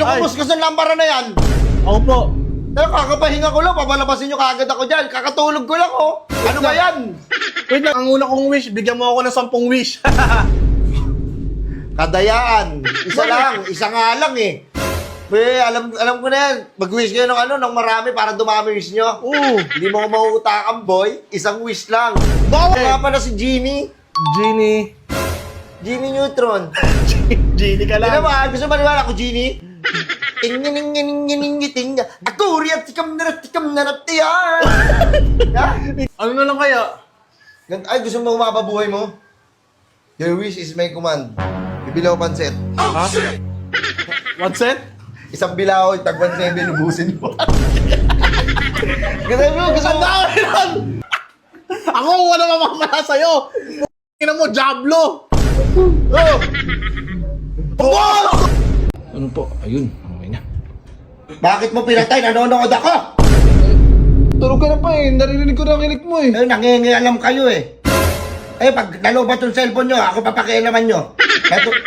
kumuskus ng lamparan na yan? Ako po. Kakapahinga ko lang, papalabasin nyo kaagad ako dyan. Kakatulog ko lang, oh. Ano ba yan? Wait lang, ang una kong wish, bigyan mo ako ng 10 wish. Kadayaan. Isa lang, isa nga lang eh. Alam ko na yan. Mag-wish kayo ng marami para dumami wish nyo. Oo. Hindi mo ko mauutakan, boy. Isang wish lang. Bakit? Nga pala si Genie. Genie. Genie Neutron. Genie ka Ano lang. ba? Gusto maniwala ko, Genie? Ting-ning-ning-ning-ning-ning-ning. Ako riyan, tikam na yan. Ha? Ano na lang kaya? Ay, gusto mo mapabuhay mo? Your wish is my command. Bibilaw pansit. Ha? What's it? Isang bilaw, tagwan 7, lubusin mo. Gusto mo? Ang dami nun! Ako, wala mamamala sa'yo! Ina mo, Diablo! Oh! Boss! Ano po? Ayun, okay na. Bakit mo pinatay? Nanonood ako! Tulog ka na pa eh, naririnig ko na ang kilig mo eh. Eh, nangingialam kayo eh. Eh, pag nalobat yung cellphone nyo, ako papakialaman nyo.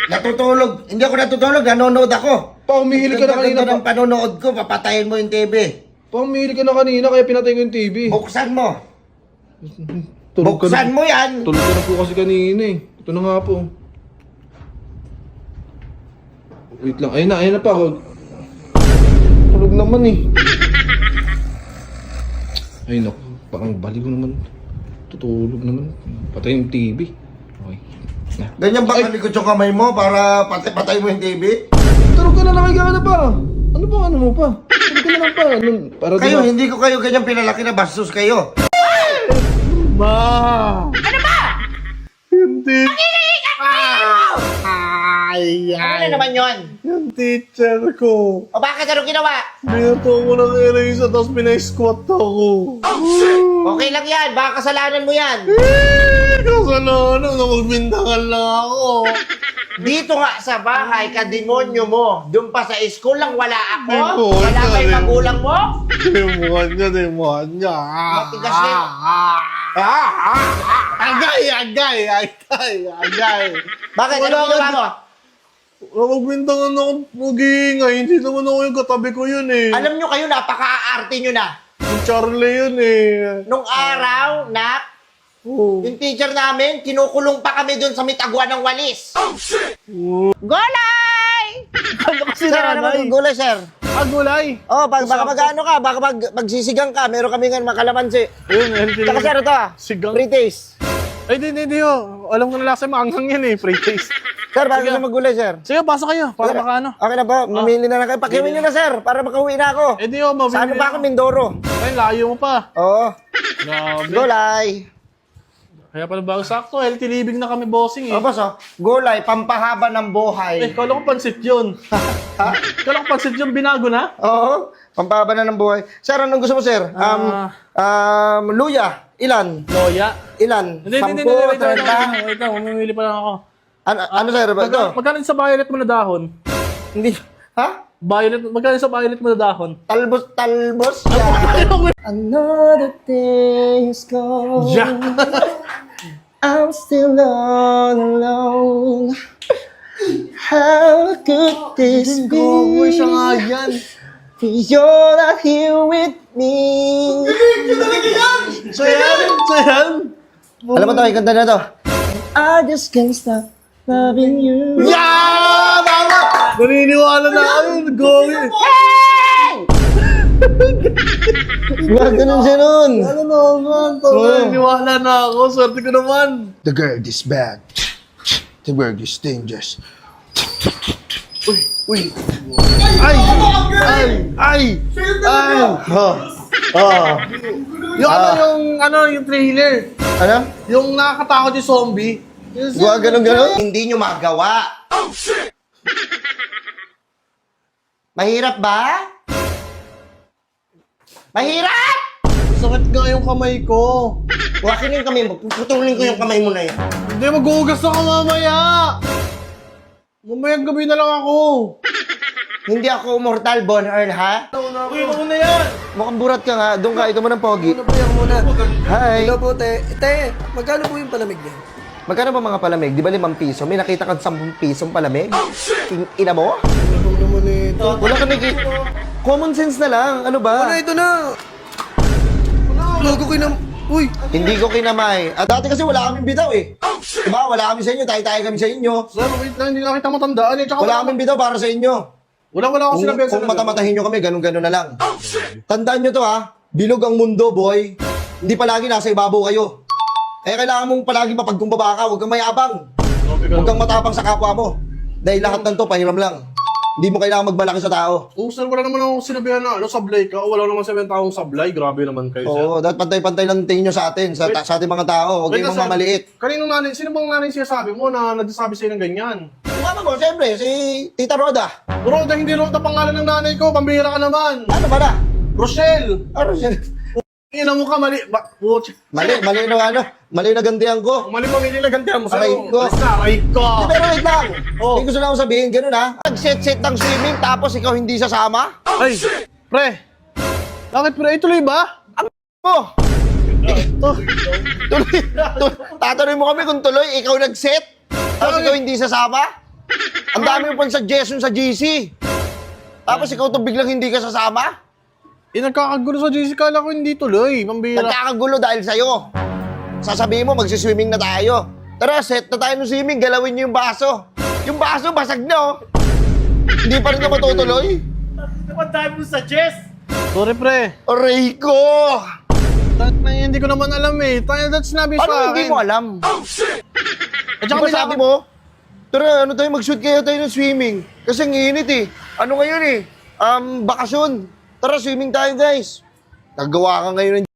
Natutulog. Hindi ako natutulog, nanonood ako. Pa, umihilig ka na kanina Ganda ng panonood ko, papatayin mo yung TV. Pa, umihilig ka na kanina, kaya pinatay ko yung TV. Buksan mo. Tulog ka na. Buksan mo yan. Tulog ka na po kasi kanina eh. Ito na nga po. Wait lang, ayun na pa ako. Tulog naman eh. Ay naku, parang baliw naman. Tutulog naman. Patay yung TV. Okay. Na. Ganyan ba kalikot yung kamay mo para patay mo yung TV? Tulog ka na, nakahiga ka na pa. Ano ba, ano mo pa? Tulog ka na lang pa. Para Kayo, hindi ko kayo ganyan pinalaki na bastos kayo. Ma! Ano ba? Hindi. Ay, Ano na naman yon? yung teacher ko. O bakit anong ginawa? Binato ko ng erase tapos pinay-squat ako. Okay lang yan, baka kasalanan mo yan. Kasalanan na magbintangan lang ako. Dito nga sa bahay, kademonyo mo. Doon pa sa school lang, wala ako. Demonyo Wala pa yung rin. magulang mo. Demonya. Matigas din. Agay. Bakit? Ano Wala ginawa ka- mo? Magbintangan ako, mag-iingay. Hindi naman ako yung katabi ko yun eh. Alam nyo kayo, napaka-aarte nyo na. Yung Charlie yun eh. Nung araw, nak, Oh. yung teacher namin, kinukulong pa kami doon sa mitagwan ng walis. Gulay! Ano kasi Sir, ano nanay? gulay, sir? Ah, gulay. Oh, baka mag-ano ka, baka magsisigang ka, meron kami nga makalamansi. Ayun, healthy Tsaka sir, ito Sigang. free taste. Ay, di oh. Alam ko na lasa maanghang yan eh, free taste. Sir, bakit na maggulay, sir? Sige, pasok kayo, para Sir, makaano. Okay na po, mamili na lang kayo. Pakimin nyo na, sir, para makauwi na ako. Eh di oh, mabili. Saan pa ako, Mindoro? Ay, layo mo pa. Oo. Grabe. Gulay. Kaya pala bago sakto, healthy living na kami bossing eh. O, boss, oh. Gulay, pampahaba ng Eh, buhay. kala ko pansit yun. Ha? Kala ko pansit yun, binago na. Oo, pampahaba na ng buhay. Sir, anong gusto mo, sir? Luya. Ilan? Loya. Ilan? Hindi, 10, wait 30? lang, mamimili pa lang ako. Ano, sir? Ito? Magkano sa violet mo na dahon? Hindi. Ha? Magkano sa violet mo na dahon? Talbos yan. Another day is gone. Yeah. I'm still all alone. How could this be? Siya nga yan. You're not here with me. So yan. Alam mo to, ikanta na to. I just can't stop loving you. Yeah! Tama! Naniniwala na ako yun. Going. Wag ganun siya nun. Ano naman? Naniniwala na ako. Swerte ko naman. The girl is bad. The girl is dangerous. Uy. Ay! Yung trailer. Ano? Yung nakakatakot yung zombie. Wag ganun. Hindi nyo magawa. Oh, shit! Mahirap ba? Mahirap! Sakit nga yung kamay ko. Wakin yung kamay mo. Putulin ko yung kamay mo na yan. Hindi, maghugas ako mamaya. Mamayang gabi na lang ako. Hindi ako immortal, Bon Earl, ha? Uy, ano na yan? Mukhang burat ka nga. Doon ka, ito mo ng pogi. Ano po yan muna? Hi! Hello po, te. Te, magkano po yung palamig niya? Magkano ba mga palamig? Di ba 5 piso? May nakita kang 10 pisong palamig? Ina mo? Ano naman eh, Wala ka common sense na lang. Ano ba? Wala, ito na. Logo ko na... Uy! Hindi ko kinamay. At dati kasi wala kaming bitaw eh. Diba? Wala kami sa inyo. Tayo-tayo kami sa inyo. Sir, wait lang, hindi na kita matandaan eh. Tsaka Wala kaming bitaw para sa inyo. wala akong sinabi. Kung matamatahin nyo kami, ganun-ganun na lang. Tandaan nyo to ha. Bilog ang mundo, boy. Hindi palagi nasa ibabaw kayo. Kailangan mong palagi mapagkumbaba ka. Huwag kang mayabang. Huwag kang matapang sa kapwa mo. Dahil lahat ng to, pahiram lang. Hindi mo kailangan magmalaki sa tao. Oh, sir, wala naman akong sinabihan na sablay ka. Wala naman sabihan taong sablay. Grabe naman kayo, sir. Oo, dapat pantay-pantay lang tingin nyo sa atin, sa ating mga tao. Huwag Wait kayong lang, sir. mamaliit. Kaninong nanay, sino bang nanay sinasabi mo na nagsasabi sa'yo ng ganyan? Mama ko, siyempre, si Tita Roda. Roda, hindi Roda pangalan ng nanay ko. Pambihira ka naman. Ano ba na? Rochelle! Ano siya? Ina mo ka, mali. Mali na gantihan ko. Mali pamili na gantihan mo, sir. Aray ko. Alis na, aray ko. Pero wait lang. Oh. Hindi gusto lang akong sabihin, ganun ha. Nag-set-set ng swimming tapos ikaw hindi sasama? Ay, pre. Bakit pre? Ituloy ba? Oh! Tatanungin mo kami kung tuloy, ikaw nag-set? Tapos ikaw hindi sasama? Ang dami mo pang suggestion sa GC. Tapos ikaw to biglang hindi ka sasama? Nagkakagulo sa GC. Kala ko hindi tuloy. Pambihira. Nagkakagulo dahil sa'yo. Sasabihin mo, magsiswimming na tayo. Tara, set na tayo ng swimming, galawin niyo yung baso. Yung baso, basag na oh. Hindi pa rin ka matutuloy? Naman tayo mo suggest! Sorry, pre. Aray ko! Hindi ko naman alam eh. That's sinabi sa Ano akin. hindi mo alam? At Di saka ba may sabi mo, tara, ano tayo, mag-shoot kayo tayo ng swimming. Kasi ang init eh. Ano ngayon eh? Bakasyon. Tara, swimming tayo guys. Nagawa ka ngayon ng